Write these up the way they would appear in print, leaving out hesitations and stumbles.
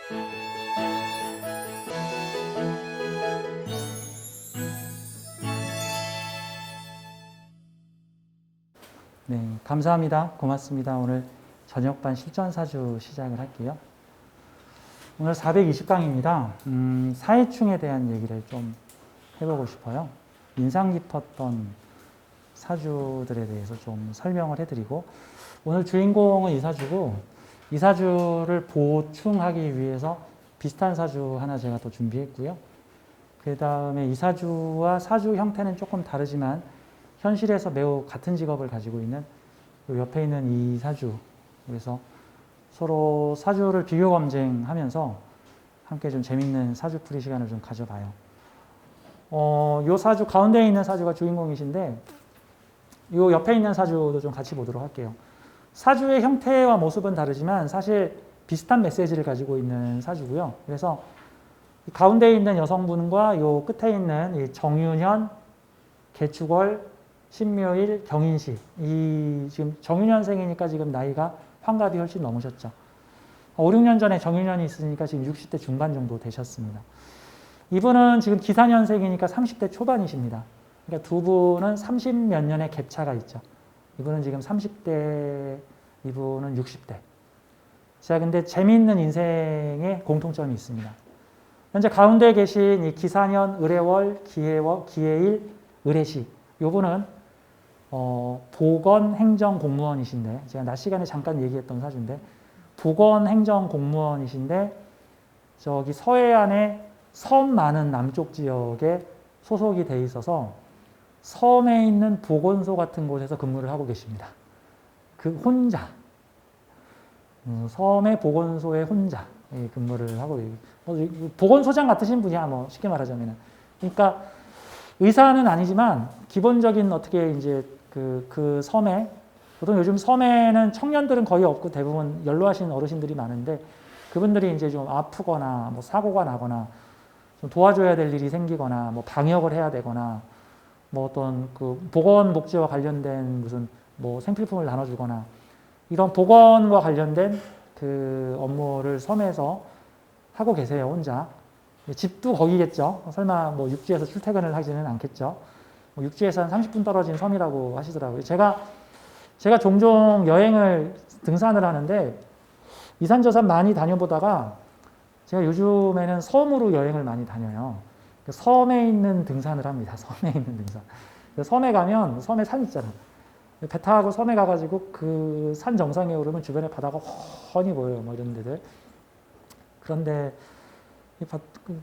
네, 감사합니다. 고맙습니다. 오늘 저녁반 실전사주 시작을 할게요. 오늘 420강입니다. 사회충에 대한 얘기를 좀 해보고 싶어요. 인상 깊었던 사주들에 대해서 좀 설명을 해드리고, 오늘 주인공은 이 사주고, 이 사주를 보충하기 위해서 비슷한 사주 하나 제가 또 준비했고요. 그 다음에 이 사주와 사주 형태는 조금 다르지만 현실에서 매우 같은 직업을 가지고 있는 옆에 있는 이 사주, 그래서 서로 사주를 비교 검증하면서 함께 좀 재밌는 사주풀이 시간을 좀 가져봐요. 요 사주 가운데 있는 사주가 주인공이신데 요 옆에 있는 사주도 좀 같이 보도록 할게요. 사주의 형태와 모습은 다르지만 사실 비슷한 메시지를 가지고 있는 사주고요. 그래서 가운데 있는 여성분과 요 끝에 있는 이 정윤현, 개축월, 신묘일, 경인시, 이 지금 정윤년생이니까 지금 나이가 환갑이 훨씬 넘으셨죠. 5, 6년 전에 정윤년이 있으니까 지금 60대 중반 정도 되셨습니다. 이분은 지금 기사년생이니까 30대 초반이십니다. 그러니까 두 분은 30 몇 년의 갭차가 있죠. 이분은 지금 30대, 이분은 60대. 자, 근데 재미있는 인생에 공통점이 있습니다. 현재 가운데 계신 이 기사년, 을해월, 기해일, 을해시. 요분은 보건행정공무원이신데, 제가 낮 시간에 잠깐 얘기했던 사주인데, 보건행정공무원이신데, 저기 서해안에 섬 많은 남쪽 지역에 소속이 돼 있어서 섬에 있는 보건소 같은 곳에서 근무를 하고 계십니다. 그 혼자. 섬의 보건소에 혼자 근무를 하고, 보건소장 같으신 분이야, 뭐, 쉽게 말하자면. 그러니까 의사는 아니지만 기본적인 어떻게 이제 그 섬에, 보통 요즘 섬에는 청년들은 거의 없고 대부분 연로하신 어르신들이 많은데 그분들이 이제 좀 아프거나 뭐 사고가 나거나 좀 도와줘야 될 일이 생기거나 뭐 방역을 해야 되거나 뭐 어떤 그 보건복지와 관련된 무슨 뭐 생필품을 나눠주거나 이런 보건과 관련된 그 업무를 섬에서 하고 계세요, 혼자. 집도 거기겠죠. 설마 뭐 육지에서 출퇴근을 하지는 않겠죠. 뭐 육지에서 한 30분 떨어진 섬이라고 하시더라고요. 제가 종종 여행을 등산을 하는데 이산저산 많이 다녀보다가 제가 요즘에는 섬으로 여행을 많이 다녀요. 섬에 있는 등산을 합니다. 섬에 있는 등산. 섬에 가면 섬에 산 있잖아. 배 타고 섬에 가가지고 그 산 정상에 오르면 주변에 바다가 훤히 보여요. 뭐 이런 데들. 그런데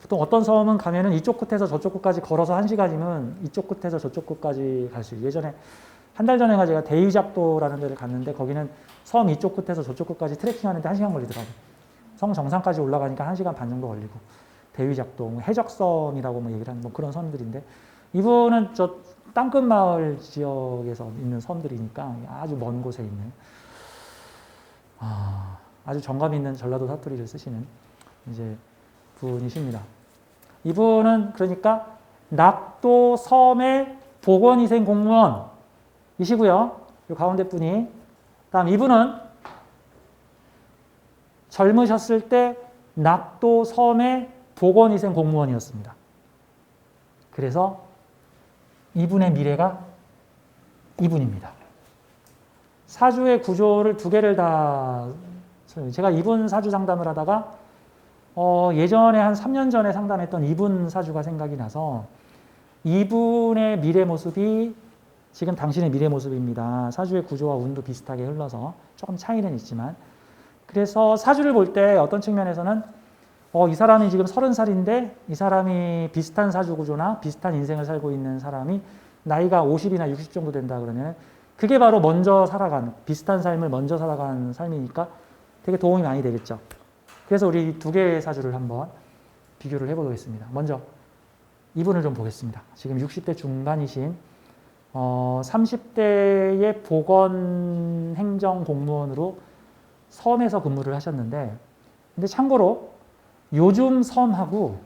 보통 어떤 섬은 가면은 이쪽 끝에서 저쪽 끝까지 걸어서 1시간이면 이쪽 끝에서 저쪽 끝까지 갈 수 있어요. 예전에 한 달 전에 제가 대위작도라는 데를 갔는데 거기는 섬 이쪽 끝에서 저쪽 끝까지 트레킹하는데 1시간 걸리더라고요. 성 정상까지 올라가니까 1시간 반 정도 걸리고. 대위작도, 해적섬이라고 뭐 얘기를 하는 뭐 그런 섬들인데 이분은 저 땅끝 마을 지역에서 있는 섬들이니까 아주 먼 곳에 있는 아주 정감 있는 전라도 사투리를 쓰시는 이제 분이십니다. 이분은 그러니까 낙도 섬의 보건위생 공무원이시고요. 이 가운데 분이. 다음 이분은 젊으셨을 때 낙도 섬의 보건위생 공무원이었습니다. 그래서 이분의 미래가 이분입니다. 사주의 구조를 두 개를 다 제가 이분 사주 상담을 하다가 예전에 한 3년 전에 상담했던 이분 사주가 생각이 나서 이분의 미래 모습이 지금 당신의 미래 모습입니다. 사주의 구조와 운도 비슷하게 흘러서 조금 차이는 있지만 그래서 사주를 볼 때 어떤 측면에서는 이 사람이 지금 30살인데 이 사람이 비슷한 사주 구조나 비슷한 인생을 살고 있는 사람이 나이가 50이나 60 정도 된다 그러면 그게 바로 먼저 살아간 비슷한 삶을 먼저 살아간 삶이니까 되게 도움이 많이 되겠죠. 그래서 우리 두 개의 사주를 한번 비교를 해보겠습니다. 먼저 이분을 좀 보겠습니다. 지금 60대 중반이신 30대의 보건행정공무원으로 섬에서 근무를 하셨는데 근데 참고로 요즘 섬하고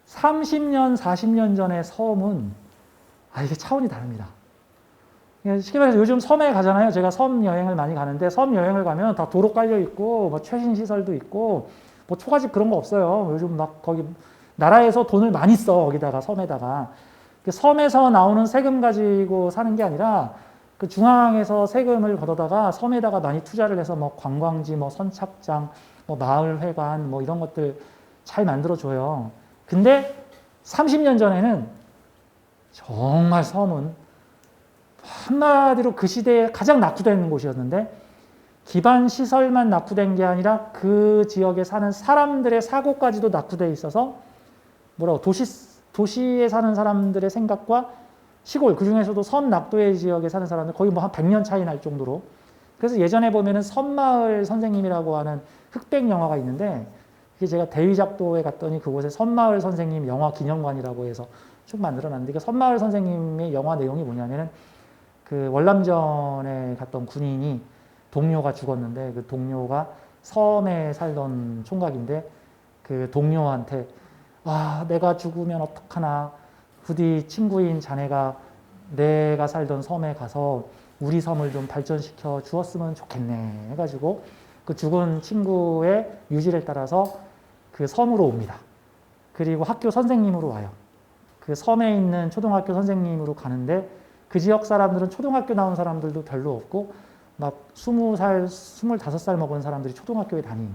30년, 40년 전의 섬은 이게 차원이 다릅니다. 쉽게 말해서 요즘 섬에 가잖아요. 제가 섬 여행을 많이 가는데 섬 여행을 가면 다 도로 깔려 있고 뭐 최신 시설도 있고 뭐 초가집 그런 거 없어요. 요즘 막 거기 나라에서 돈을 많이 써. 거기다가 섬에다가. 그 섬에서 나오는 세금 가지고 사는 게 아니라 그 중앙에서 세금을 걷어다가 섬에다가 많이 투자를 해서 뭐 관광지, 뭐 선착장, 뭐 마을회관, 뭐 이런 것들 잘 만들어줘요. 근데 30년 전에는 정말 섬은 한마디로 그 시대에 가장 낙후된 곳이었는데 기반 시설만 낙후된 게 아니라 그 지역에 사는 사람들의 사고까지도 낙후돼 있어서 뭐라고 도시에 사는 사람들의 생각과 시골, 그 중에서도 섬 낙도의 지역에 사는 사람들 거의 뭐 한 100년 차이 날 정도로. 그래서 예전에 보면은 섬마을 선생님이라고 하는 흑백 영화가 있는데 그게 제가 대위작도에 갔더니 그곳에 섬마을 선생님 영화 기념관이라고 해서 쭉 만들어놨는데 그 섬마을 선생님의 영화 내용이 뭐냐면은 그 월남전에 갔던 군인이 동료가 죽었는데 그 동료가 섬에 살던 총각인데 그 동료한테 아, 내가 죽으면 어떡하나. 부디 친구인 자네가 내가 살던 섬에 가서 우리 섬을 좀 발전시켜 주었으면 좋겠네. 해가지고 그 죽은 친구의 유지를 따라서 그 섬으로 옵니다. 그리고 학교 선생님으로 와요. 그 섬에 있는 초등학교 선생님으로 가는데 그 지역 사람들은 초등학교 나온 사람들도 별로 없고 막 20살, 25살 먹은 사람들이 초등학교에 다니는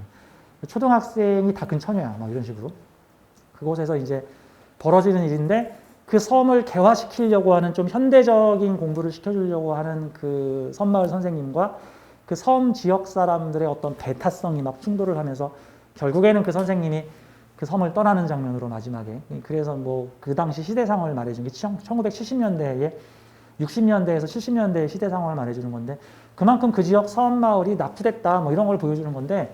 초등학생이 다 근처녀야. 막 이런 식으로. 그곳에서 이제 벌어지는 일인데 그 섬을 개화시키려고 하는 좀 현대적인 공부를 시켜주려고 하는 그 섬마을 선생님과 그 섬 지역 사람들의 어떤 배타성이 막 충돌을 하면서 결국에는 그 선생님이 그 섬을 떠나는 장면으로 마지막에 그래서 뭐 그 당시 시대 상황을 말해준 게 1970년대에 60년대에서 70년대의 시대 상황을 말해주는 건데 그만큼 그 지역 섬 마을이 낙후됐다 뭐 이런 걸 보여주는 건데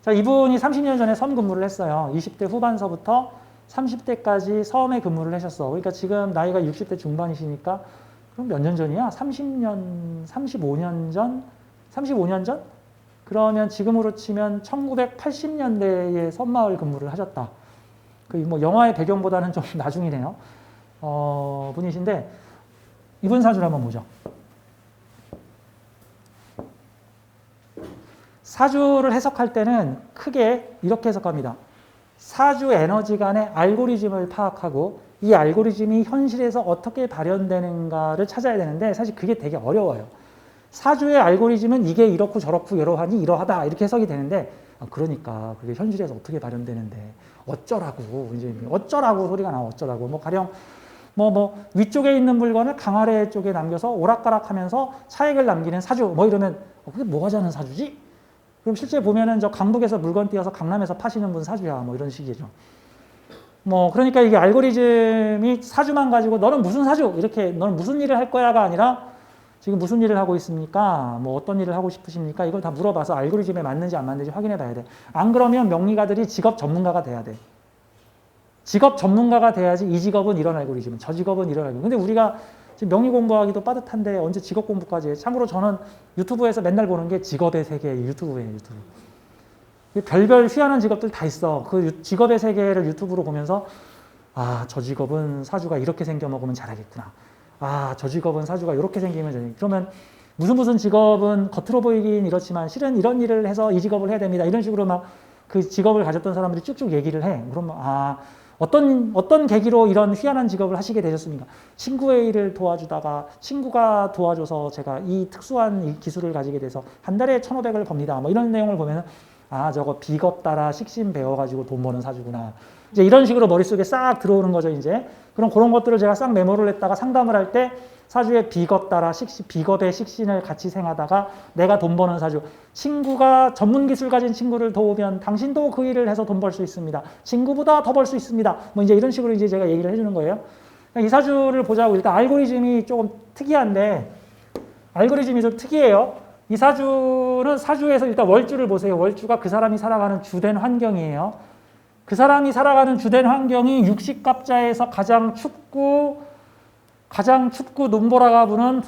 자, 이분이 30년 전에 섬 근무를 했어요. 20대 후반서부터 30대까지 섬에 근무를 하셨어. 그러니까 지금 나이가 60대 중반이시니까 그럼 몇 년 전이야? 30년, 35년 전? 35년 전? 그러면 지금으로 치면 1980년대에 섬마을 근무를 하셨다. 그 뭐 영화의 배경보다는 좀 나중이네요. 분이신데 이분 사주를 한번 보죠. 사주를 해석할 때는 크게 이렇게 해석합니다. 사주 에너지 간의 알고리즘을 파악하고 이 알고리즘이 현실에서 어떻게 발현되는가를 찾아야 되는데 사실 그게 되게 어려워요. 사주의 알고리즘은 이게 이렇고 저렇고 이러하니 이러하다 이렇게 해석이 되는데 그러니까 그게 현실에서 어떻게 발현되는데 어쩌라고 이제 어쩌라고 소리가 나와 어쩌라고 뭐 가령 뭐 위쪽에 있는 물건을 강아래 쪽에 남겨서 오락가락하면서 차액을 남기는 사주 뭐 이러면 그게 뭐 하자는 사주지? 그럼 실제 보면은 저 강북에서 물건 띄어서 강남에서 파시는 분 사주야 뭐 이런 식이죠. 뭐 그러니까 이게 알고리즘이 사주만 가지고 너는 무슨 사주 이렇게 너는 무슨 일을 할 거야가 아니라 지금 무슨 일을 하고 있습니까? 뭐 어떤 일을 하고 싶으십니까? 이걸 다 물어봐서 알고리즘에 맞는지 안 맞는지 확인해 봐야 돼. 안 그러면 명리가들이 직업 전문가가 돼야 돼. 직업 전문가가 돼야지 이 직업은 이런 알고리즘, 저 직업은 이런 알고리즘. 근데 우리가 지금 명리 공부하기도 빠듯한데 언제 직업 공부까지 해. 참고로 저는 유튜브에서 맨날 보는 게 직업의 세계 유튜브예요. 유튜브. 별별 희한한 직업들 다 있어. 그 직업의 세계를 유튜브로 보면서 아, 저 직업은 사주가 이렇게 생겨 먹으면 잘하겠구나. 아, 저 직업은 사주가 이렇게 생기면 잘하겠구나. 그러면 무슨 직업은 겉으로 보이긴 이렇지만 실은 이런 일을 해서 이 직업을 해야 됩니다. 이런 식으로 막 그 직업을 가졌던 사람들이 쭉쭉 얘기를 해. 그러면 아, 어떤 계기로 이런 희한한 직업을 하시게 되셨습니까? 친구의 일을 도와주다가 친구가 도와줘서 제가 이 특수한 이 기술을 가지게 돼서 한 달에 1,500을 법니다. 뭐 이런 내용을 보면은 아, 저거 비겁 따라 식신 배워가지고 돈 버는 사주구나. 이제 이런 식으로 머릿속에 싹 들어오는 거죠, 이제. 그럼 그런 것들을 제가 싹 메모를 했다가 상담을 할 때 사주의 비겁 따라 비겁의 식신을 같이 생하다가 내가 돈 버는 사주. 친구가 전문 기술 가진 친구를 도우면 당신도 그 일을 해서 돈 벌 수 있습니다. 친구보다 더 벌 수 있습니다. 뭐 이제 이런 식으로 이제 제가 얘기를 해주는 거예요. 이 사주를 보자고 일단 알고리즘이 조금 특이한데 알고리즘이 좀 특이해요. 이 사주는 사주에서 일단 월주를 보세요. 월주가 그 사람이 살아가는 주된 환경이에요. 그 사람이 살아가는 주된 환경이 육식갑자에서 가장 춥고 눈보라가 부는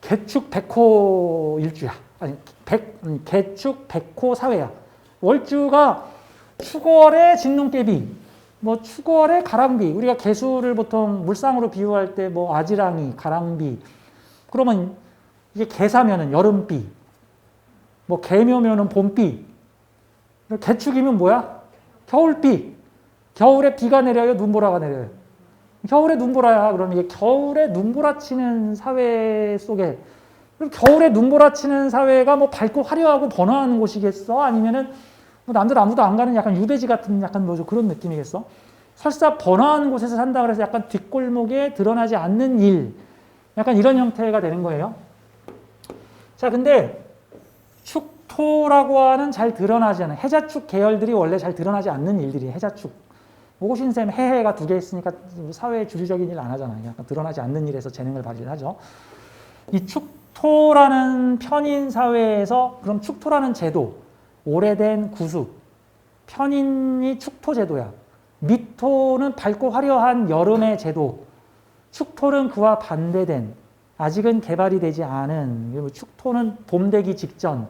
개축 백호 일주야. 아니, 개축 백호 사회야. 월주가 축월의 진눈깨비, 뭐 축월의 가랑비. 우리가 개수를 보통 물상으로 비유할 때 뭐 아지랑이, 가랑비. 그러면 이게 개사면은 여름비, 뭐 개묘면은 봄비. 개축이면 뭐야? 겨울비. 겨울에 비가 내려요? 눈보라가 내려요? 겨울에 눈보라야. 그럼 이게 겨울에 눈보라치는 사회 속에, 그럼 겨울에 눈보라치는 사회가 뭐 밝고 화려하고 번화한 곳이겠어? 아니면은 뭐 남들 아무도 안 가는 약간 유배지 같은 약간 뭐죠? 그런 느낌이겠어? 설사 번화한 곳에서 산다 그래서 약간 뒷골목에 드러나지 않는 일, 약간 이런 형태가 되는 거예요. 자, 근데 축토라고 하는 잘 드러나지 않은 해자축 계열들이 원래 잘 드러나지 않는 일들이 해자축. 오신샘 해해가 두 개 있으니까 사회의 주류적인 일 안 하잖아요. 약간 드러나지 않는 일에서 재능을 발휘하죠. 이 축토라는 편인 사회에서 그럼 축토라는 제도, 오래된 구습, 편인이 축토 제도야. 미토는 밝고 화려한 여름의 제도, 축토는 그와 반대된 아직은 개발이 되지 않은 축토는 봄 되기 직전,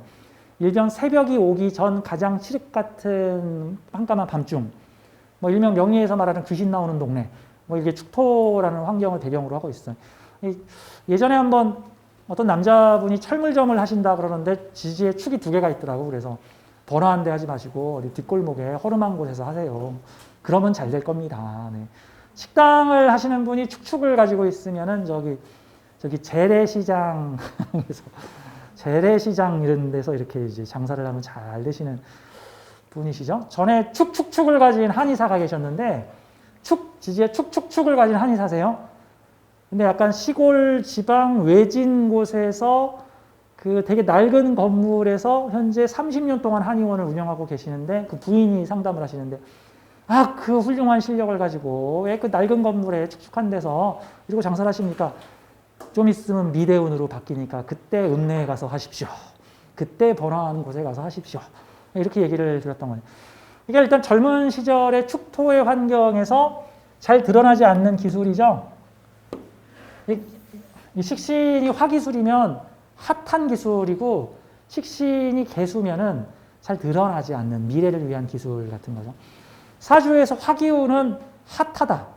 일명 새벽이 오기 전 가장 칠흑 같은 깜깜한 밤중, 뭐 일명 명리에서 말하는 귀신 나오는 동네, 뭐 이게 축토라는 환경을 배경으로 하고 있어요. 예전에 한번 어떤 남자분이 철물점을 하신다 그러는데 지지에 축이 두 개가 있더라고. 그래서 번화한 데 하지 마시고 뒷골목에 허름한 곳에서 하세요. 그러면 잘 될 겁니다. 네. 식당을 하시는 분이 축축을 가지고 있으면은 저기 재래시장 재래시장 이런 데서 이렇게 이제 장사를 하면 잘 되시는 분이시죠. 전에 축축축을 가진 한의사가 계셨는데 지지에 축축축을 가진 한의사세요. 근데 약간 시골 지방 외진 곳에서 그 되게 낡은 건물에서 현재 30년 동안 한의원을 운영하고 계시는데 그 부인이 상담을 하시는데 그 훌륭한 실력을 가지고 왜 그 낡은 건물에 축축한 데서 이러고 장사를 하십니까? 좀 있으면 미대운으로 바뀌니까 그때 읍내에 가서 하십시오. 그때 번화한 곳에 가서 하십시오. 이렇게 얘기를 드렸던 거예요. 이게 일단 젊은 시절의 축토의 환경에서 잘 드러나지 않는 기술이죠. 이 식신이 화기술이면 핫한 기술이고 식신이 개수면은 잘 드러나지 않는 미래를 위한 기술 같은 거죠. 사주에서 화기운은 핫하다.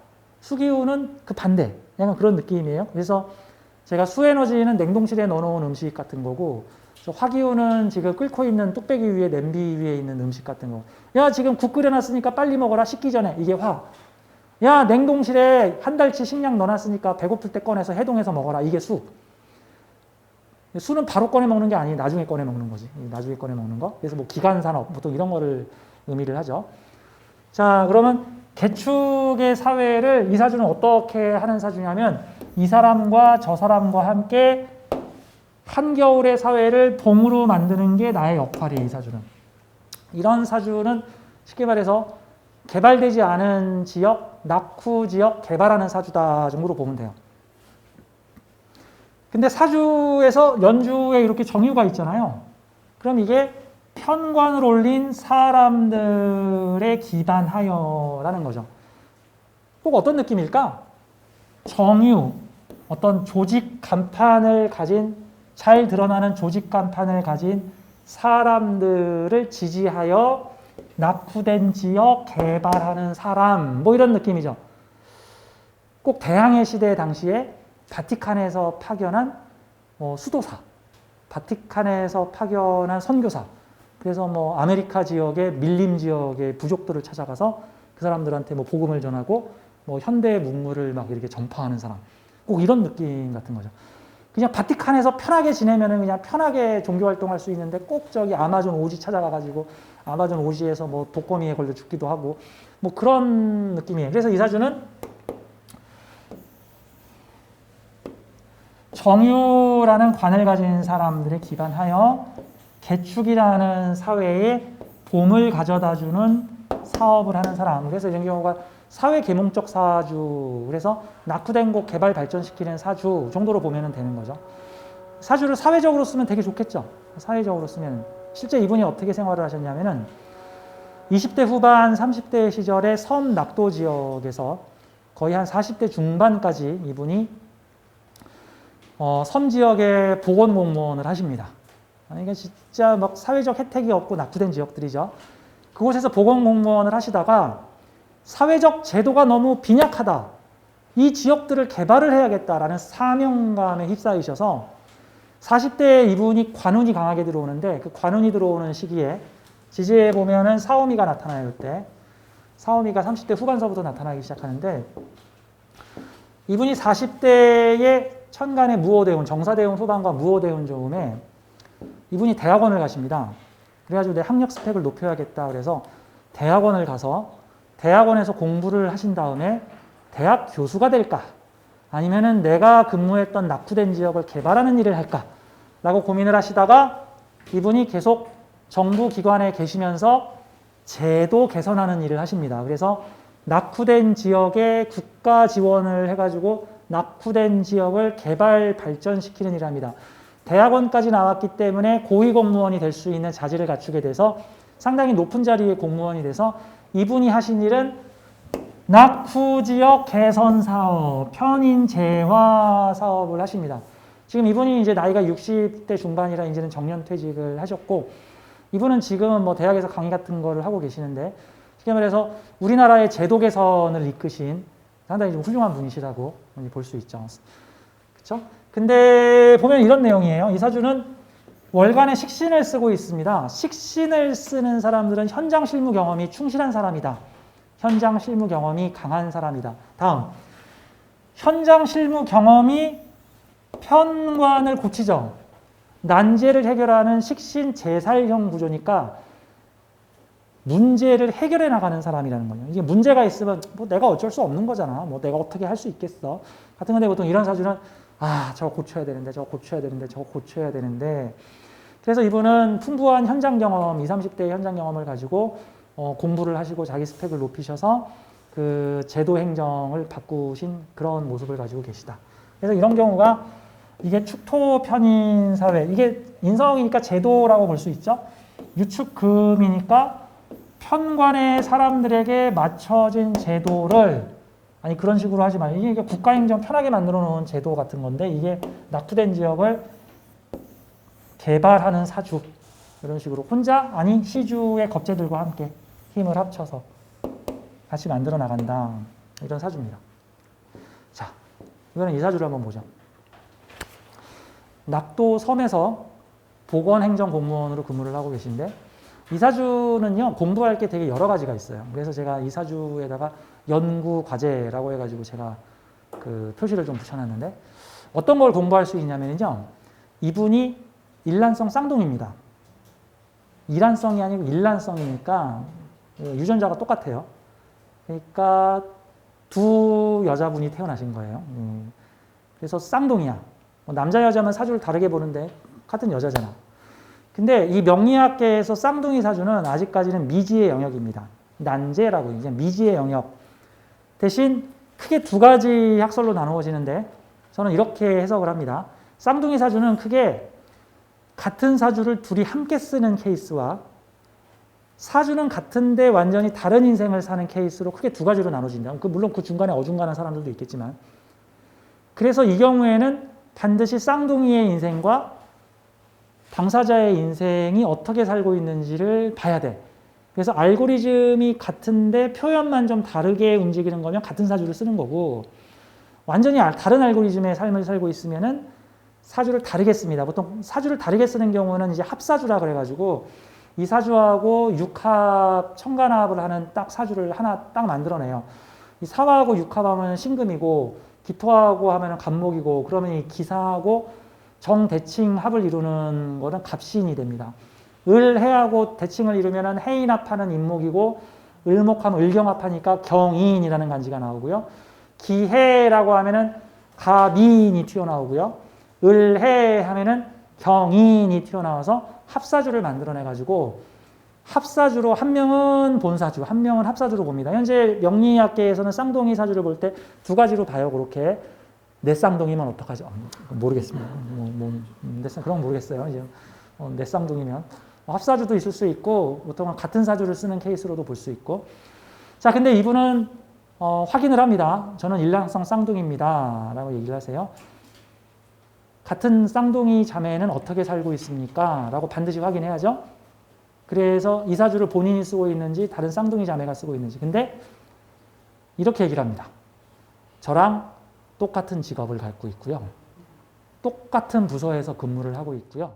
수기운은 그 반대. 약간 그런 느낌이에요. 그래서 제가 수에너지는 냉동실에 넣어놓은 음식 같은 거고 화기운은 지금 끓고 있는 뚝배기 위에 냄비 위에 있는 음식 같은 거. 야, 지금 국 끓여놨으니까 빨리 먹어라. 식기 전에. 이게 화. 야, 냉동실에 한 달치 식량 넣어놨으니까 배고플 때 꺼내서 해동해서 먹어라. 이게 수. 수는 바로 꺼내 먹는 게 아니에요. 나중에 꺼내 먹는 거지. 나중에 꺼내 먹는 거. 그래서 뭐 기간산업, 보통 이런 거를 의미를 하죠. 자, 그러면 개축의 사회를 이 사주는 어떻게 하는 사주냐면 이 사람과 저 사람과 함께 한겨울의 사회를 봄으로 만드는 게 나의 역할이에요. 이 사주는. 이런 사주는 쉽게 말해서 개발되지 않은 지역, 낙후 지역 개발하는 사주다 정도로 보면 돼요. 근데 사주에서 연주에 이렇게 정유가 있잖아요. 그럼 이게 편관을 올린 사람들에 기반하여라는 거죠. 꼭 어떤 느낌일까? 정유, 어떤 조직 간판을 가진, 잘 드러나는 조직 간판을 가진 사람들을 지지하여 낙후된 지역 개발하는 사람, 뭐 이런 느낌이죠. 꼭 대항해 시대 당시에 바티칸에서 파견한 수도사, 바티칸에서 파견한 선교사, 그래서 뭐 아메리카 지역의 밀림 지역의 부족들을 찾아가서 그 사람들한테 뭐 복음을 전하고 뭐 현대 문물을 막 이렇게 전파하는 사람, 꼭 이런 느낌 같은 거죠. 그냥 바티칸에서 편하게 지내면은 그냥 편하게 종교 활동할 수 있는데 꼭 저기 아마존 오지 찾아가가지고 아마존 오지에서 뭐 독거미에 걸려 죽기도 하고 뭐 그런 느낌이에요. 그래서 이 사주는 정유라는 관을 가진 사람들에 기반하여 개축이라는 사회에 봄을 가져다주는 사업을 하는 사람. 그래서 이런 경우가 사회 계몽적 사주, 그래서 낙후된 곳 개발 발전시키는 사주 정도로 보면 되는 거죠. 사주를 사회적으로 쓰면 되게 좋겠죠. 사회적으로 쓰면. 실제 이분이 어떻게 생활을 하셨냐면은 20대 후반, 30대 시절에 섬 낙도 지역에서 거의 한 40대 중반까지 이분이 섬 지역의 보건 공무원을 하십니다. 그러니까 진짜 막 사회적 혜택이 없고 낙후된 지역들이죠. 그곳에서 보건 공무원을 하시다가 사회적 제도가 너무 빈약하다. 이 지역들을 개발을 해야겠다라는 사명감에 휩싸이셔서 40대에 이분이 관운이 강하게 들어오는데 그 관운이 들어오는 시기에 지지에 보면은 사오미가 나타나요. 그때 사오미가 30대 후반서부터 나타나기 시작하는데 이분이 40대에 천간의 무오대운, 정사대운 후반과 무오대운 좋음에 이분이 대학원을 가십니다. 그래가지고 내 학력 스펙을 높여야겠다. 그래서 대학원을 가서 대학원에서 공부를 하신 다음에 대학 교수가 될까? 아니면은 내가 근무했던 낙후된 지역을 개발하는 일을 할까? 라고 고민을 하시다가 이분이 계속 정부 기관에 계시면서 제도 개선하는 일을 하십니다. 그래서 낙후된 지역에 국가 지원을 해가지고 낙후된 지역을 개발 발전시키는 일을 합니다. 대학원까지 나왔기 때문에 고위공무원이 될 수 있는 자질을 갖추게 돼서 상당히 높은 자리의 공무원이 돼서 이분이 하신 일은 낙후지역 개선 사업, 편인 재화 사업을 하십니다. 지금 이분이 이제 나이가 60대 중반이라 이제는 정년퇴직을 하셨고 이분은 지금은 뭐 대학에서 강의 같은 거를 하고 계시는데 쉽게 말해서 우리나라의 제도 개선을 이끄신 상당히 좀 훌륭한 분이시라고 볼 수 있죠. 그렇죠? 근데 보면 이런 내용이에요. 이 사주는 월간에 식신을 쓰고 있습니다. 식신을 쓰는 사람들은 현장 실무 경험이 충실한 사람이다. 현장 실무 경험이 강한 사람이다. 다음, 현장 실무 경험이 편관을 고치죠. 난제를 해결하는 식신 제살형 구조니까 문제를 해결해 나가는 사람이라는 거예요. 이게 문제가 있으면 뭐 내가 어쩔 수 없는 거잖아. 뭐 내가 어떻게 할 수 있겠어. 같은 건데 보통 이런 사주는 저거 고쳐야 되는데 저거 고쳐야 되는데 저거 고쳐야 되는데 그래서 이분은 풍부한 현장 경험, 20, 30대의 현장 경험을 가지고 공부를 하시고 자기 스펙을 높이셔서 그 제도 행정을 바꾸신 그런 모습을 가지고 계시다. 그래서 이런 경우가 이게 축토 편인 사회, 이게 인성이니까 제도라고 볼 수 있죠. 유축금이니까 편관의 사람들에게 맞춰진 제도를 아니 그런 식으로 하지 마요. 이게 국가행정 편하게 만들어 놓은 제도 같은 건데 이게 낙후된 지역을 개발하는 사주 이런 식으로 혼자 아니 시주의 겁재들과 함께 힘을 합쳐서 같이 만들어 나간다 이런 사주입니다. 자, 이거는 이 사주를 한번 보죠. 낙도 섬에서 보건행정공무원으로 근무를 하고 계신데 이 사주는요 공부할 게 되게 여러 가지가 있어요. 그래서 제가 이 사주에다가 연구과제라고 해가지고 제가 그 표시를 좀 붙여놨는데 어떤 걸 공부할 수 있냐면요 이분이 일란성 쌍둥이입니다. 일란성이 아니고 일란성이니까 유전자가 똑같아요. 그러니까 두 여자분이 태어나신 거예요. 그래서 쌍둥이야. 남자 여자만 사주를 다르게 보는데 같은 여자잖아. 근데 이 명리학계에서 쌍둥이 사주는 아직까지는 미지의 영역입니다. 난제라고 이제 미지의 영역. 대신 크게 두 가지 학설로 나누어지는데 저는 이렇게 해석을 합니다. 쌍둥이 사주는 크게 같은 사주를 둘이 함께 쓰는 케이스와 사주는 같은데 완전히 다른 인생을 사는 케이스로 크게 두 가지로 나눠진다. 물론 그 중간에 어중간한 사람들도 있겠지만 그래서 이 경우에는 반드시 쌍둥이의 인생과 당사자의 인생이 어떻게 살고 있는지를 봐야 돼. 그래서 알고리즘이 같은데 표현만 좀 다르게 움직이는 거면 같은 사주를 쓰는 거고 완전히 다른 알고리즘의 삶을 살고 있으면은 사주를 다르게 씁니다. 보통 사주를 다르게 쓰는 경우는 이제 합사주라 그래가지고 이 사주하고 육합, 천간합을 하는 딱 사주를 하나 딱 만들어내요. 이 사화하고 육합하면 신금이고 기토하고 하면 간목이고 그러면 이 기사하고 정대칭 합을 이루는 거는 갑신이 됩니다. 을해하고 대칭을 이루면 해인합하는 인목이고 을목하면 을경합하니까 경인이라는 간지가 나오고요. 기해라고 하면은 가민이 튀어나오고요. 을해 하면은 경인이 튀어나와서 합사주를 만들어내가지고 합사주로 한 명은 본사주, 한 명은 합사주로 봅니다. 현재 명리학계에서는 쌍둥이 사주를 볼 때 두 가지로 봐요. 그렇게 내 쌍둥이면 어떡하지? 모르겠습니다. 그런 거 모르겠어요. 이제 내 쌍둥이면 합사주도 있을 수 있고 보통은 같은 사주를 쓰는 케이스로도 볼 수 있고. 자, 근데 이분은 확인을 합니다. 저는 일란성 쌍둥이입니다. 라고 얘기를 하세요. 같은 쌍둥이 자매는 어떻게 살고 있습니까? 라고 반드시 확인해야죠. 그래서 이 사주를 본인이 쓰고 있는지 다른 쌍둥이 자매가 쓰고 있는지. 근데 이렇게 얘기를 합니다. 저랑 똑같은 직업을 갖고 있고요. 똑같은 부서에서 근무를 하고 있고요.